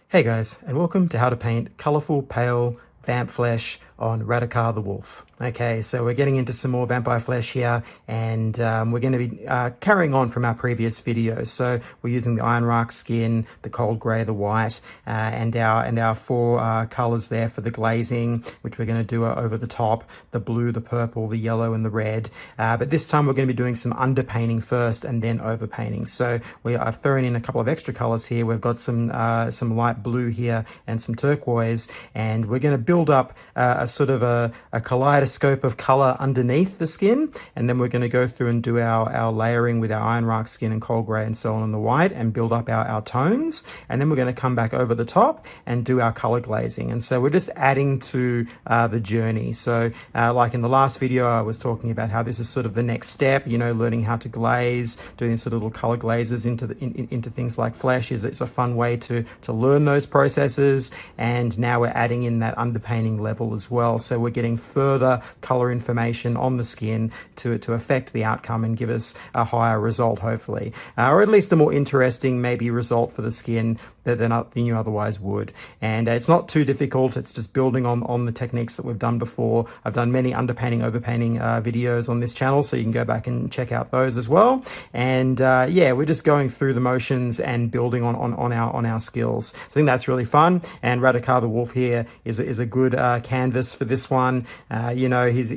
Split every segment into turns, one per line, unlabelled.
Hey guys, and welcome to how to paint colourful pale vamp flesh on Radukar the Wolf. Okay, so we're getting into some more vampire flesh here, and we're going to be carrying on from our previous videos. So we're using the ironbark skin, the cold grey, the white, and our four colours there for the glazing, which we're going to do over the top: the blue, the purple, the yellow, and the red. But this time we're going to be doing some underpainting first, and then overpainting. So I've thrown in a couple of extra colours here. We've got some light blue here and some turquoise, and we're going to build up a sort of a kaleidoscope of color underneath the skin, and then we're going to go through and do our layering with our ironbark skin and cold grey and so on the white, and build up our tones, and then we're going to come back over the top and do our color glazing. And so we're just adding to the journey. So like in the last video, I was talking about how this is sort of the next step, you know, learning how to glaze, doing sort of little color glazes into things like flesh it's a fun way to learn those processes. And now we're adding in that underpainting level as well, so we're getting further color information on the skin to affect the outcome and give us a higher result, hopefully, or at least a more interesting maybe result for the skin than you otherwise would. And it's not too difficult. It's just building on the techniques that we've done before. I've done many underpainting, overpainting videos on this channel, so you can go back and check out those as well. And yeah, we're just going through the motions and building on our skills. So I think that's really fun. And Radukar the Wolf here is a good canvas for this one. You know, he's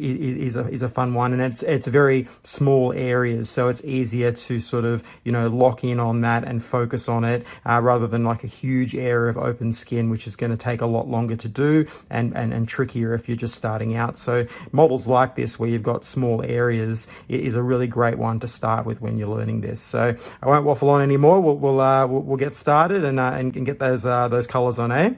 a fun one, and it's very small areas, so it's easier to sort of, you know, lock in on that and focus on it rather than like a huge area of open skin, which is going to take a lot longer to do and trickier if you're just starting out. So models like this, where you've got small areas, is a really great one to start with when you're learning this. So I won't waffle on anymore. We'll get started and get those colors on, eh?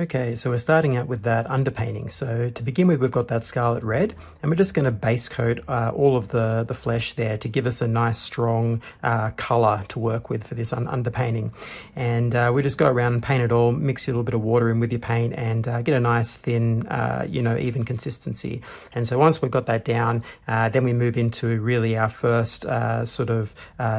Okay, so we're starting out with that underpainting. So to begin with, we've got that scarlet red, and we're just going to base coat all of the flesh there to give us a nice strong color to work with for this underpainting. And we just go around and paint it all, mix a little bit of water in with your paint, and get a nice thin, you know, even consistency. And so once we've got that down, then we move into really our first sort of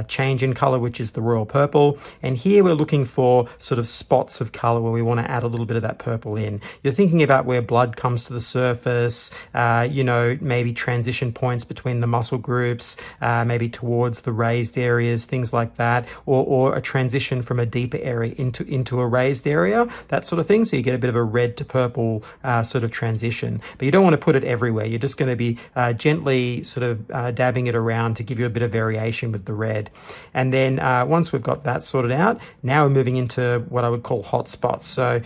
change in color, which is the royal purple. And here we're looking for sort of spots of color where we want to add a little bit of that purple in. You're thinking about where blood comes to the surface, you know, maybe transition points between the muscle groups, maybe towards the raised areas, things like that, or a transition from a deeper area into a raised area, that sort of thing. So you get a bit of a red to purple sort of transition, but you don't want to put it everywhere. You're just going to be gently sort of dabbing it around to give you a bit of variation with the red. And then once we've got that sorted out, now we're moving into what I would call hot spots. So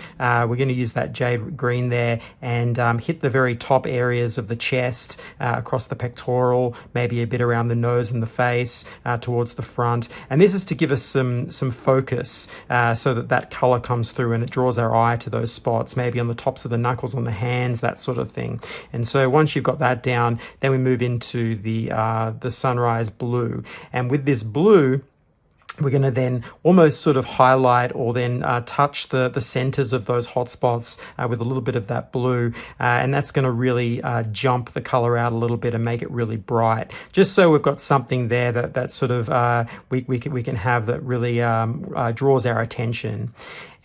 we're going to use that jade green there and hit the very top areas of the chest, across the pectoral, maybe a bit around the nose and the face, towards the front. And this is to give us some focus, so that color comes through and it draws our eye to those spots, maybe on the tops of the knuckles, on the hands, that sort of thing. And so once you've got that down, then we move into the sunrise blue. And with this blue, we're going to then almost sort of highlight or then touch the centers of those hot spots with a little bit of that blue, and that's going to really jump the color out a little bit and make it really bright, just so we've got something there that sort of we can have that really draws our attention.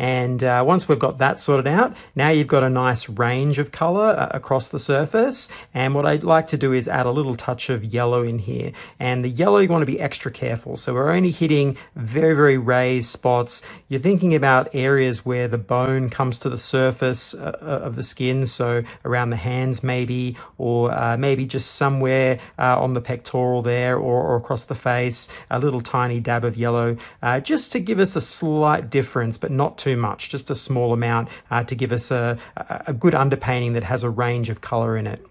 And once we've got that sorted out, now you've got a nice range of color across the surface. And what I'd like to do is add a little touch of yellow in here. And the yellow, you want to be extra careful. So we're only hitting very, very raised spots. You're thinking about areas where the bone comes to the surface of the skin. So around the hands maybe, or maybe just somewhere on the pectoral there, or across the face, a little tiny dab of yellow, just to give us a slight difference, but not too much, just a small amount to give us a good underpainting that has a range of color in it.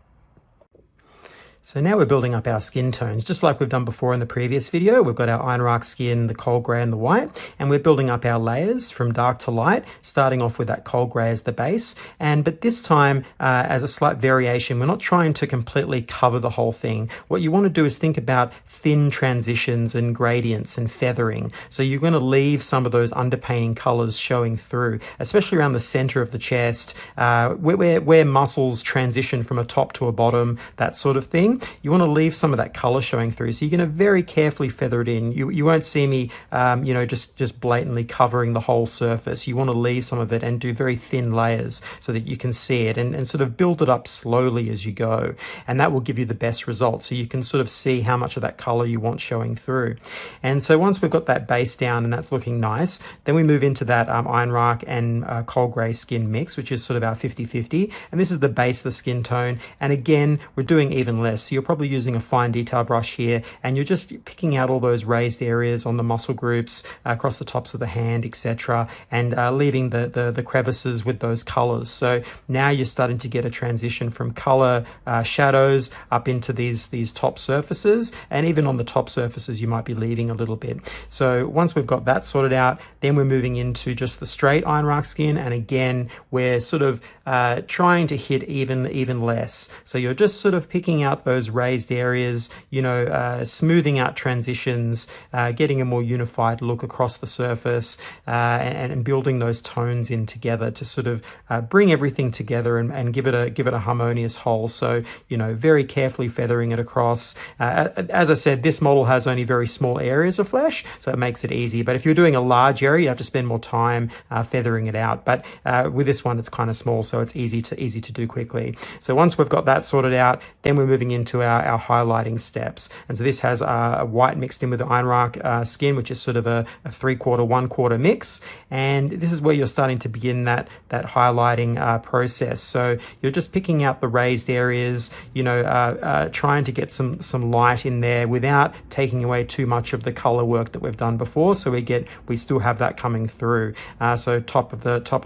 So now we're building up our skin tones, just like we've done before in the previous video. We've got our ironbark skin, the cold grey and the white, and we're building up our layers from dark to light, starting off with that cold grey as the base. But this time, as a slight variation, we're not trying to completely cover the whole thing. What you want to do is think about thin transitions and gradients and feathering. So you're going to leave some of those underpainting colors showing through, especially around the center of the chest, where muscles transition from a top to a bottom, that sort of thing. feathering, you want to leave some of that color showing through. So you're going to very carefully feather it in. You won't see me, just blatantly covering the whole surface. You want to leave some of it and do very thin layers so that you can see it, and sort of build it up slowly as you go. And that will give you the best result. So you can sort of see how much of that color you want showing through. And so once we've got that base down and that's looking nice, then we move into that ironbark and coal gray skin mix, which is sort of our 50-50. And this is the base of the skin tone. And again, we're doing even less. So you're probably using a fine detail brush here, and you're just picking out all those raised areas on the muscle groups, across the tops of the hand, etc., and leaving the crevices with those colors. So now you're starting to get a transition from color shadows up into these top surfaces, and even on the top surfaces you might be leaving a little bit. So once we've got that sorted out, then we're moving into just the straight ironbark skin, and again we're sort of trying to hit even less. So you're just sort of picking out those raised areas, smoothing out transitions, getting a more unified look across the surface, and building those tones in together to sort of bring everything together and give it a harmonious whole. So very carefully feathering it across. As I said, this model has only very small areas of flesh, so it makes it easy. But if you're doing a large area, you have to spend more time feathering it out. But with this one, it's kind of small, so it's easy to do quickly. So once we've got that sorted out, then we're moving into our highlighting steps. And so this has a white mixed in with the ironbark skin, which is sort of a 3/4, 1/4 mix. And this is where you're starting to begin that highlighting process. So you're just picking out the raised areas, trying to get some light in there without taking away too much of the color work that we've done before. So we still have that coming through. So top of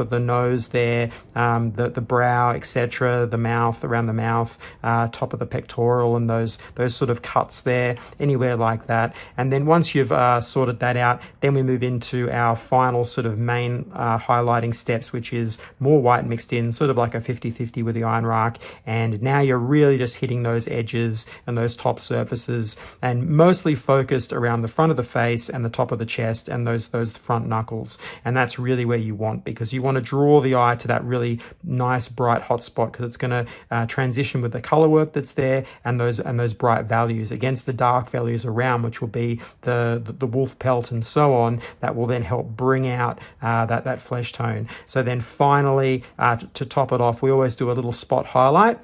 the nose there, the brow, etc., the mouth, around the mouth, top of the pectoral, and those sort of cuts there, anywhere like that. And then once you've sorted that out, then we move into our final sort of main highlighting steps, which is more white mixed in, sort of like a 50-50 with the ironbark. And now you're really just hitting those edges and those top surfaces, and mostly focused around the front of the face and the top of the chest and those front knuckles. And that's really where you want, because you want to draw the eye to that really nice bright hot spot, because it's going to transition with the color work that's there and those bright values against the dark values around, which will be the wolf pelt and so on. That will then help bring out that flesh tone. So then finally, to top it off, we always do a little spot highlight.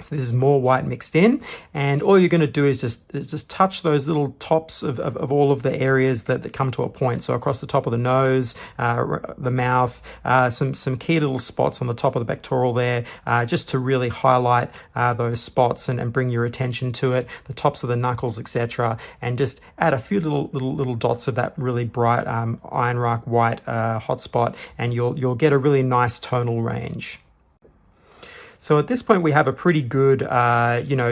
So this is more white mixed in, and all you're going to do is just touch those little tops of all of the areas that come to a point. So across the top of the nose, the mouth, some key little spots on the top of the pectoral there, just to really highlight those spots and bring your attention to it, the tops of the knuckles, etc., and just add a few little dots of that really bright ironbark white hot spot, and you'll get a really nice tonal range. So at this point, we have a pretty good,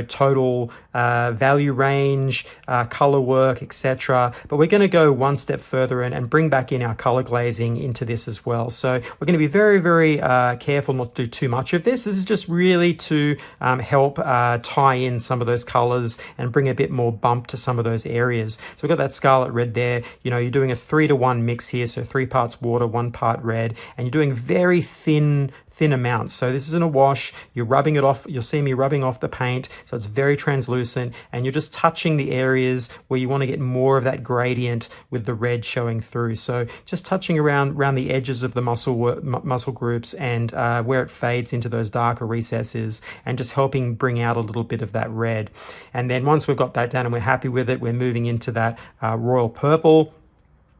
total value range, color work, etc. But we're going to go one step further and bring back in our color glazing into this as well. So we're going to be very, very careful not to do too much of this. This is just really to help tie in some of those colors and bring a bit more bump to some of those areas. So we've got that scarlet red there. You're doing a 3-to-1 mix here. So 3 parts water, 1 part red, and you're doing very thin amounts. So this isn't a wash. You're rubbing it off. You'll see me rubbing off the paint. So it's very translucent, and you're just touching the areas where you want to get more of that gradient with the red showing through. So just touching around the edges of the muscle groups and where it fades into those darker recesses, and just helping bring out a little bit of that red. And then once we've got that done and we're happy with it, we're moving into that royal purple.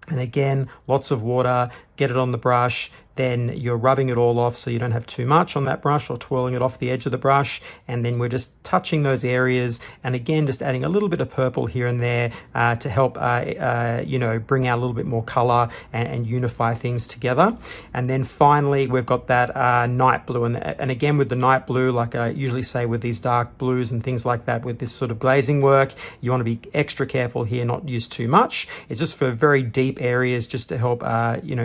And again, lots of water, get it on the brush. Then you're rubbing it all off so you don't have too much on that brush, or twirling it off the edge of the brush. And then we're just touching those areas, and again just adding a little bit of purple here and there to help bring out a little bit more color and unify things together. And then finally we've got that night blue, and again with the night blue, like I usually say with these dark blues and things like that, with this sort of glazing work, you want to be extra careful here, not use too much. It's just for very deep areas, just to help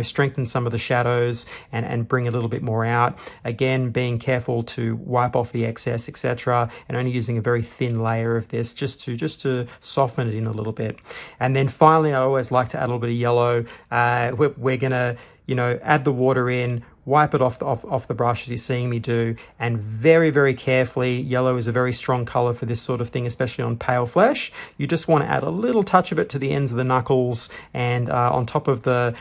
strengthen some of the shadows and bring a little bit more out. Again, being careful to wipe off the excess, etc., and only using a very thin layer of this just to soften it in a little bit. And then finally, I always like to add a little bit of yellow. We're gonna add the water in, wipe it off the brush as you're seeing me do, and very, very carefully, yellow is a very strong color for this sort of thing, especially on pale flesh. You just want to add a little touch of it to the ends of the knuckles and on top of the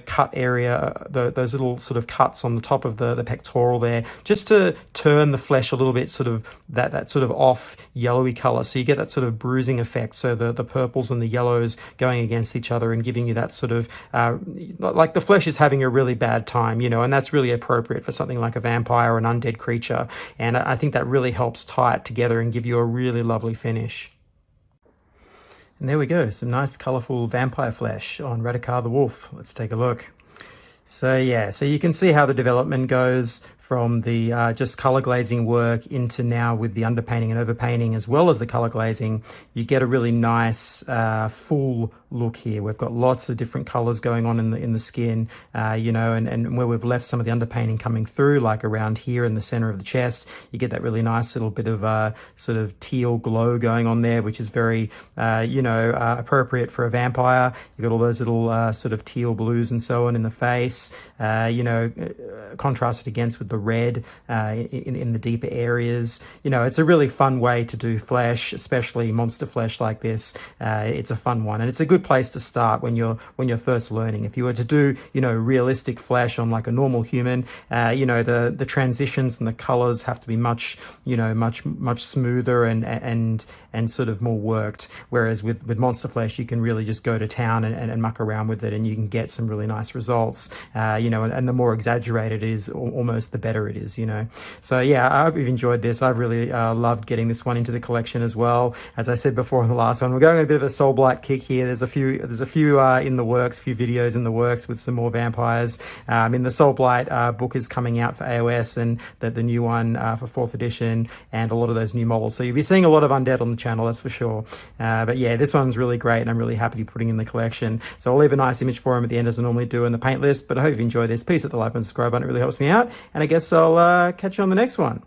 cut area, those little sort of cuts on the top of the pectoral there, just to turn the flesh a little bit, sort of that sort of off yellowy color, so you get that sort of bruising effect, so the purples and the yellows going against each other and giving you that sort of like the flesh is having a really bad time, you know, and that's really appropriate for something like a vampire or an undead creature. And I think that really helps tie it together and give you a really lovely finish. And there we go, some nice colorful vampire flesh on Radukar the Wolf. Let's take a look. So yeah, so you can see how the development goes from the just color glazing work into now with the underpainting and overpainting, as well as the color glazing. You get a really nice full look here. We've got lots of different colors going on in the skin, you know, and where we've left some of the underpainting coming through, like around here in the center of the chest, you get that really nice little bit of sort of teal glow going on there, which is very, you know, appropriate for a vampire. You've got all those little sort of teal blues and so on in the face, you know, contrasted against with the red in the deeper areas. You know, it's a really fun way to do flesh, especially monster flesh like this. It's a fun one, and it's a good place to start when you're first learning. If you were to do, you know, realistic flesh on like a normal human, you know, the transitions and the colors have to be much, you know, much smoother and sort of more worked. Whereas with monster flesh, you can really just go to town and muck around with it, and you can get some really nice results. You know, and the more exaggerated it is, almost the better it is, you know. So yeah, I hope you've enjoyed this. I've really loved getting this one into the collection as well. As I said before in the last one, we're going on a bit of a Soul Blight kick here. There's a few in the works, a few videos in the works with some more vampires. In the Soul Blight book is coming out for AOS, and the new one for 4th edition, and a lot of those new models. So you'll be seeing a lot of undead on the channel, that's for sure. But yeah, this one's really great, and I'm really happy to be putting in the collection. So I'll leave a nice image for him at the end, as I normally do in the paint list. But I hope you enjoyed this. Please hit the like and subscribe button, it really helps me out. And I guess I'll catch you on the next one.